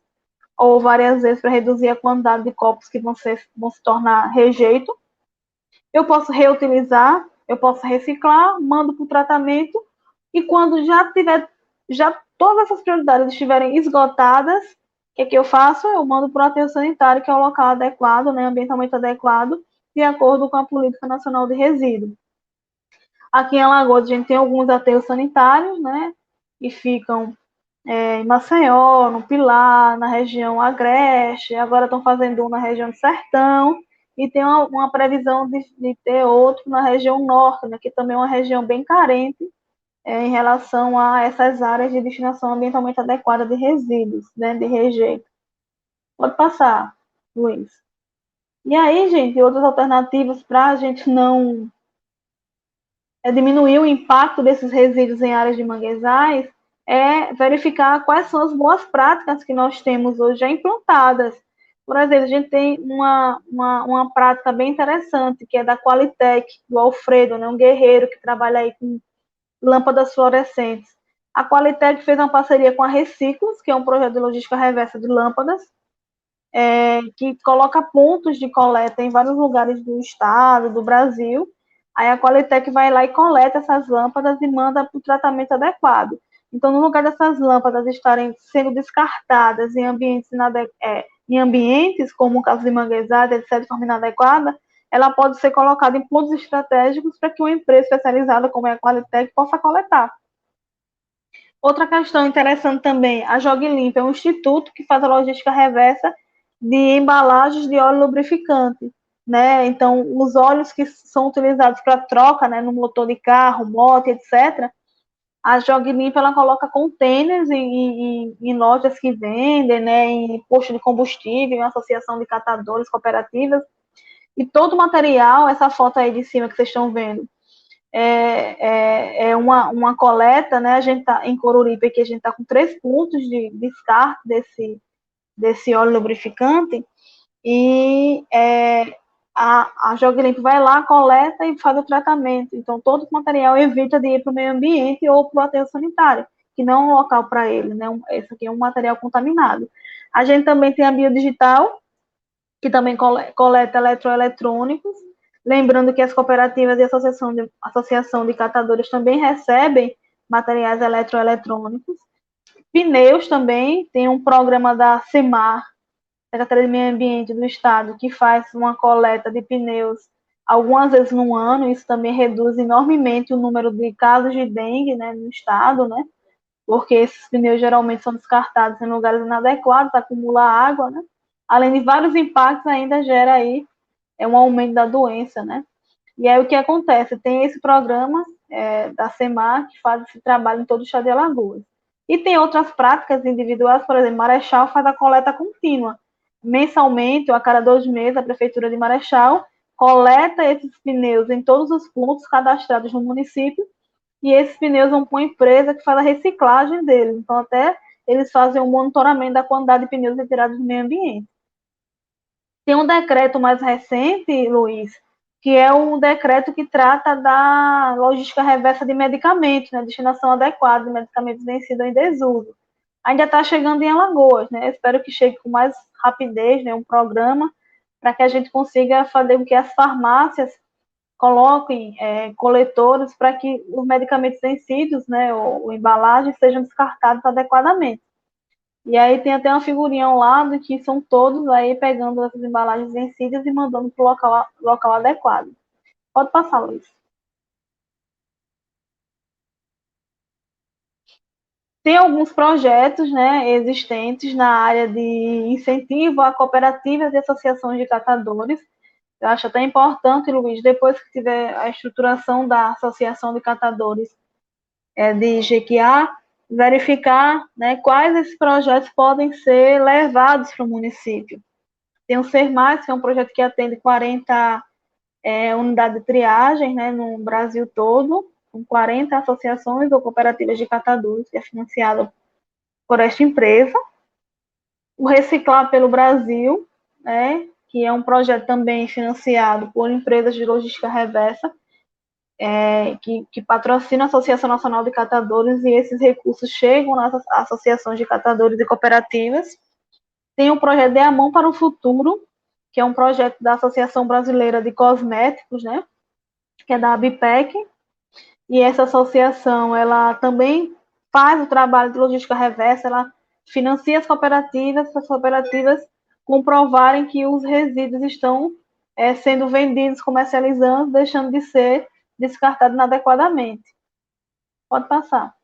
S7: ou várias vezes para reduzir a quantidade de copos que vão se tornar rejeito. Eu posso reutilizar, eu posso reciclar, mando para o tratamento, e quando já tiver Já todas essas prioridades estiverem esgotadas, o que é que eu faço? Eu mando para o aterro sanitário, que é o local adequado, né, ambientalmente adequado, de acordo com a Política Nacional de Resíduos. Aqui em Alagoas, a gente tem alguns aterros sanitários, né, que ficam em Maceió, no Pilar, na região Agreste, agora estão fazendo um na região do Sertão, e tem uma previsão de ter outro na região norte, né, que também é uma região bem carente em relação a essas áreas de destinação ambientalmente adequada de resíduos, né, de rejeito. Pode passar, Luiz. E aí, gente, outras alternativas para a gente não diminuir o impacto desses resíduos em áreas de manguezais é verificar quais são as boas práticas que nós temos hoje já implantadas. Por exemplo, a gente tem uma prática bem interessante, que é da Qualitec, do Alfredo, né, um guerreiro que trabalha aí com lâmpadas fluorescentes. A Qualitec fez uma parceria com a Reciclos, que é um projeto de logística reversa de lâmpadas, que coloca pontos de coleta em vários lugares do estado, do Brasil. Aí a Qualitec vai lá e coleta essas lâmpadas e manda para o tratamento adequado. Então, no lugar dessas lâmpadas estarem sendo descartadas em ambientes como o caso de manguezais, etc., de forma inadequada, ela pode ser colocada em pontos estratégicos para que uma empresa especializada como é a Qualitec possa coletar. Outra questão interessante também, a Jogue Limpo é um instituto que faz a logística reversa de embalagens de óleo lubrificante, né? Então, os óleos que são utilizados para troca, né, no motor de carro, moto, etc., a Jogue Limpo, ela coloca containers em lojas que vendem, né, em posto de combustível, em associação de catadores, cooperativas, e todo o material, essa foto aí de cima que vocês estão vendo, é uma coleta, né? A gente tá em Coruripe, aqui a gente está com 3 pontos de descarte desse óleo lubrificante, e a Jogue Limpo vai lá, coleta e faz o tratamento. Então, todo o material evita de ir para o meio ambiente ou para o aterro sanitário, que não é um local para ele, né? Esse aqui é um material contaminado. A gente também tem a Biodigital, que também coleta eletroeletrônicos, lembrando que as cooperativas e a associação de catadores também recebem materiais eletroeletrônicos. Pneus também, tem um programa da CEMAR, Secretaria de Meio Ambiente do Estado, que faz uma coleta de pneus algumas vezes no ano. Isso também reduz enormemente o número de casos de dengue, né, no estado, né, porque esses pneus geralmente são descartados em lugares inadequados, acumula água, né, além de vários impactos, ainda gera aí um aumento da doença, né. E aí o que acontece? Tem esse programa da CEMAR que faz esse trabalho em todo o estado de Alagoas. E tem outras práticas individuais, por exemplo, Marechal faz a coleta contínua. Mensalmente, ou a cada 2 meses, a Prefeitura de Marechal coleta esses pneus em todos os pontos cadastrados no município, e esses pneus vão para uma empresa que faz a reciclagem deles. Então, até eles fazem um monitoramento da quantidade de pneus retirados do meio ambiente. Tem um decreto mais recente, Luiz, que é um decreto que trata da logística reversa de medicamentos, né, destinação adequada de medicamentos vencidos em desuso. Ainda está chegando em Alagoas, né? Espero que chegue com mais rapidez, né, um programa para que a gente consiga fazer com que as farmácias coloquem coletores para que os medicamentos vencidos, né, ou embalagens sejam descartados adequadamente. E aí tem até uma figurinha ao lado que são todos aí pegando essas embalagens vencidas e mandando para o local adequado. Pode passar, Luiz. Tem alguns projetos, né, existentes na área de incentivo a cooperativas e associações de catadores. Eu acho até importante, Luiz, depois que tiver a estruturação da Associação de Catadores de Jequiá, verificar, né, quais esses projetos podem ser levados para o município. Tem o Ser Mais, que é um projeto que atende 40 unidades de triagem, né, no Brasil todo, com 40 associações ou cooperativas de catadores, que é financiado por esta empresa. O Reciclar pelo Brasil, né, que é um projeto também financiado por empresas de logística reversa, que patrocina a Associação Nacional de Catadores, e esses recursos chegam nas associações de catadores e cooperativas. Tem o projeto Dê a Mão para o Futuro, que é um projeto da Associação Brasileira de Cosméticos, né, que é da ABPEC, e essa associação, ela também faz o trabalho de logística reversa, ela financia as cooperativas, para as cooperativas comprovarem que os resíduos estão sendo vendidos, comercializados, deixando de ser descartados inadequadamente. Pode passar.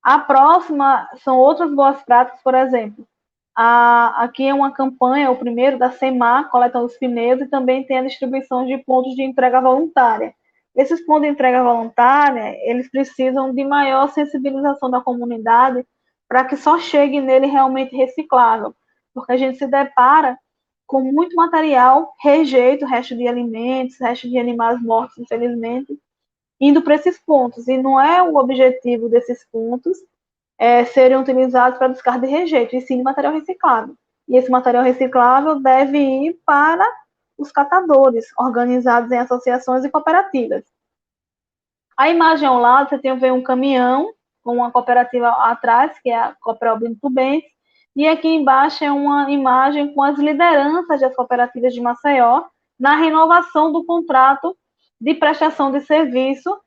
S7: A próxima são outras boas práticas, por exemplo, aqui é uma campanha, o primeiro da SEMAR, coletando os pneus, e também tem a distribuição de pontos de entrega voluntária. Esses pontos de entrega voluntária, eles precisam de maior sensibilização da comunidade para que só chegue nele realmente reciclável, porque a gente se depara com muito material rejeito, resto de alimentos, resto de animais mortos, infelizmente, indo para esses pontos, e não é o objetivo desses pontos serem utilizados para descarte de rejeito, e sim de material reciclável. E esse material reciclável deve ir para os catadores, organizados em associações e cooperativas. A imagem ao lado, você tem um caminhão com uma cooperativa atrás, que é a Cooperel Tubentes, e aqui embaixo é uma imagem com as lideranças das cooperativas de Maceió na renovação do contrato de prestação de serviço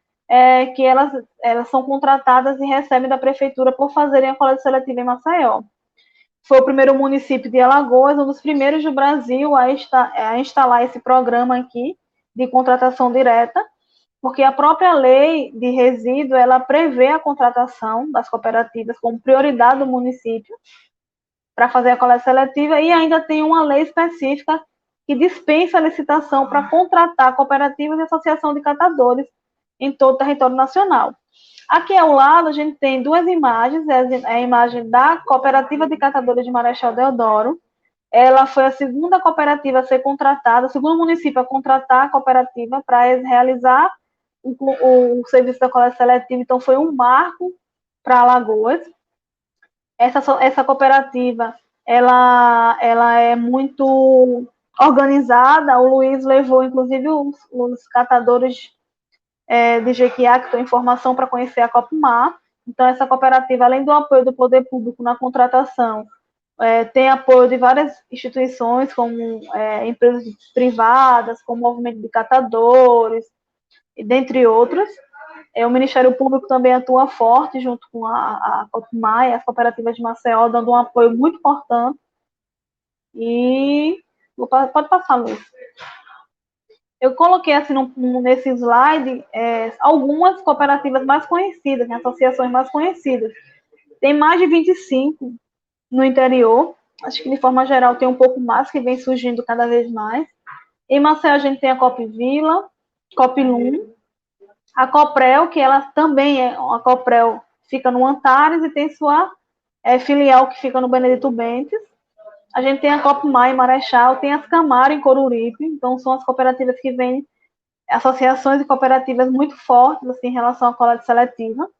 S7: que elas são contratadas e recebem da prefeitura por fazerem a coleta seletiva em Maceió. Foi o primeiro município de Alagoas, um dos primeiros do Brasil a instalar esse programa aqui de contratação direta, porque a própria lei de resíduo, ela prevê a contratação das cooperativas como prioridade do município para fazer a coleta seletiva, e ainda tem uma lei específica que dispensa a licitação para contratar cooperativas e associação de catadores em todo o território nacional. Aqui ao lado a gente tem duas imagens, a imagem da Cooperativa de Catadores de Marechal Deodoro. Ela foi a segunda cooperativa a ser contratada, o segundo município a contratar a cooperativa para realizar o serviço da coleta seletiva, então foi um marco para Alagoas. Essa cooperativa, ela é muito organizada, o Luiz levou, inclusive, os catadores de Jequiá, que tem informação para conhecer a Copmar. Então, essa cooperativa, além do apoio do poder público na contratação, tem apoio de várias instituições, como empresas privadas, como o movimento de catadores, dentre outros. O Ministério Público também atua forte junto com a Copmar e as cooperativas de Maceió, dando um apoio muito importante. E pode passar, Luiz. Eu coloquei assim nesse slide algumas cooperativas mais conhecidas, né, associações mais conhecidas. Tem mais de 25 no interior, acho que de forma geral tem um pouco mais, que vem surgindo cada vez mais. Em Maceió a gente tem a Copvila, Copilum, a Coprel, que ela também a Coprel fica no Antares e tem sua filial que fica no Benedito Bentes. A gente tem a Copmar em Marechal, tem as Camaro em Coruripe, então são as cooperativas que vêm, associações e cooperativas muito fortes assim, em relação à coleta seletiva,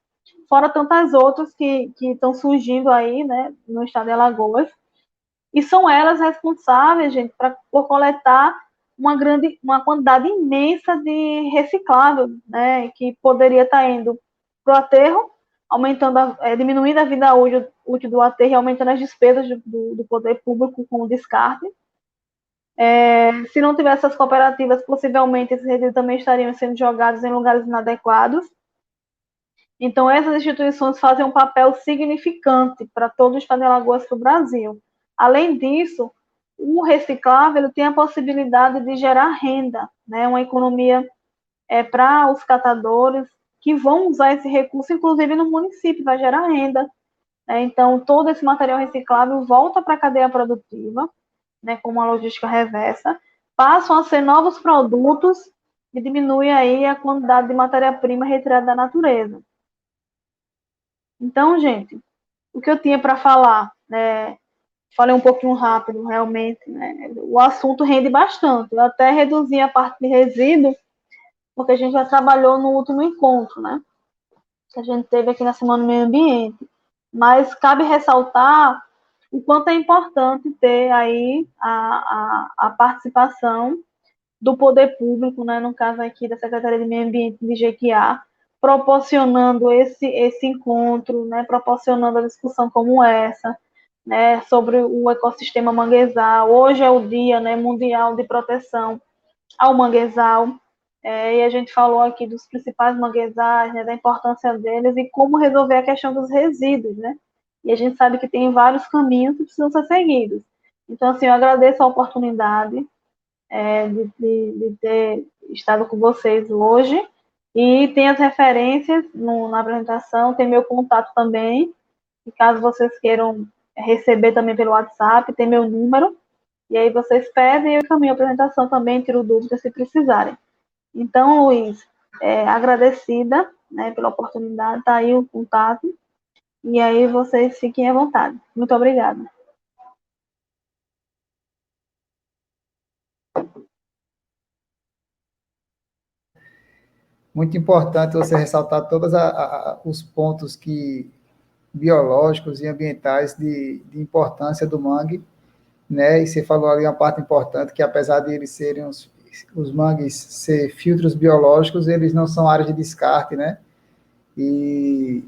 S7: fora tantas outras que estão surgindo aí, né, no estado de Alagoas, e são elas responsáveis, gente, por coletar uma quantidade imensa de reciclável, né, que poderia estar indo para o aterro, diminuindo a vida útil do aterro e aumentando as despesas do poder público com o descarte. Se não tivesse essas cooperativas, possivelmente esses resíduos também estariam sendo jogados em lugares inadequados. Então, essas instituições fazem um papel significante para todo o estado de Alagoas e para o Brasil. Além disso, o reciclável ele tem a possibilidade de gerar renda, né, uma economia para os catadores, que vão usar esse recurso, inclusive no município, vai gerar renda. Então, todo esse material reciclável volta para a cadeia produtiva, né, como a logística reversa, passam a ser novos produtos e diminui aí a quantidade de matéria-prima retirada da natureza. Então, gente, o que eu tinha para falar, falei um pouquinho rápido, realmente, né, o assunto rende bastante. Eu até reduzi a parte de resíduo, porque a gente já trabalhou no último encontro, né, que a gente teve aqui na Semana do Meio Ambiente. Mas cabe ressaltar o quanto é importante ter aí a participação do poder público, né, no caso aqui da Secretaria de Meio Ambiente de Jequiá, proporcionando esse encontro, né, proporcionando a discussão como essa, né, sobre o ecossistema manguezal. Hoje é o Dia, né, Mundial de Proteção ao Manguezal. e a gente falou aqui dos principais manguezais, né, da importância deles e como resolver a questão dos resíduos, né? E a gente sabe que tem vários caminhos que precisam ser seguidos. Então, assim, eu agradeço a oportunidade de ter estado com vocês hoje. E tem as referências na apresentação, tem meu contato também. E caso vocês queiram receber também pelo WhatsApp, tem meu número. E aí vocês pedem e eu encaminho a apresentação também, tiro dúvidas se precisarem. Então, Luiz, agradecida, né, pela oportunidade, tá aí o contato. E aí vocês fiquem à vontade. Muito obrigada.
S1: Muito importante você ressaltar todos os pontos biológicos e ambientais de importância do mangue, né? E você falou ali uma parte importante, que apesar de eles serem os mangues ser filtros biológicos, eles não são áreas de descarte, né? E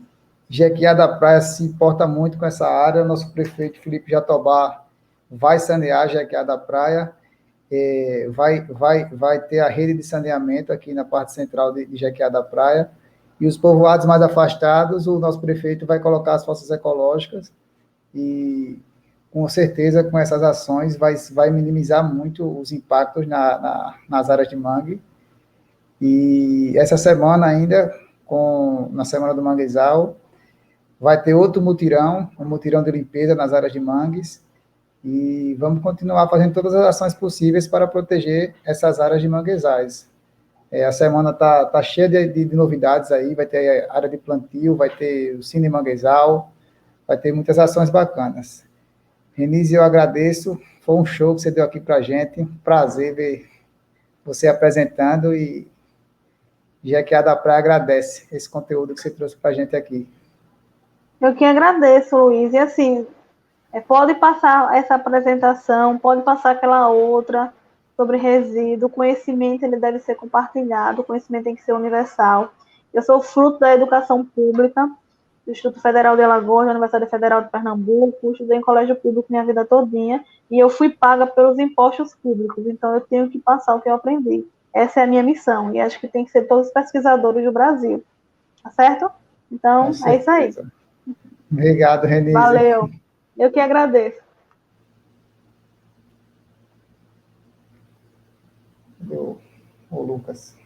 S1: Jequiá da Praia se importa muito com essa área. Nosso prefeito Felipe Jatobá vai sanear Jequiá da Praia, vai ter a rede de saneamento aqui na parte central de Jequiá da Praia, e os povoados mais afastados, o nosso prefeito vai colocar as fossas ecológicas, e com certeza com essas ações vai minimizar muito os impactos nas áreas de mangue. E essa semana ainda, na Semana do Manguezal, vai ter outro mutirão, um mutirão de limpeza nas áreas de mangues, e vamos continuar fazendo todas as ações possíveis para proteger essas áreas de manguezais. A semana tá cheia de novidades aí, vai ter área de plantio, vai ter o Cine Manguezal, vai ter muitas ações bacanas. Renise, eu agradeço, foi um show que você deu aqui para a gente, um prazer ver você apresentando, e Jequiá da Praia agradece esse conteúdo que você trouxe para a gente aqui.
S7: Eu que agradeço, Luiz. E assim, pode passar essa apresentação, pode passar aquela outra sobre resíduo. O conhecimento ele deve ser compartilhado, o conhecimento tem que ser universal. Eu sou fruto da educação pública, do Instituto Federal de Alagoas, da Universidade Federal de Pernambuco, estudei em colégio público minha vida todinha, e eu fui paga pelos impostos públicos, então eu tenho que passar o que eu aprendi. Essa é a minha missão, e acho que tem que ser todos os pesquisadores do Brasil, tá certo? Então, é isso aí.
S1: Obrigado, Renise.
S7: Valeu. Eu que agradeço.
S1: O Lucas.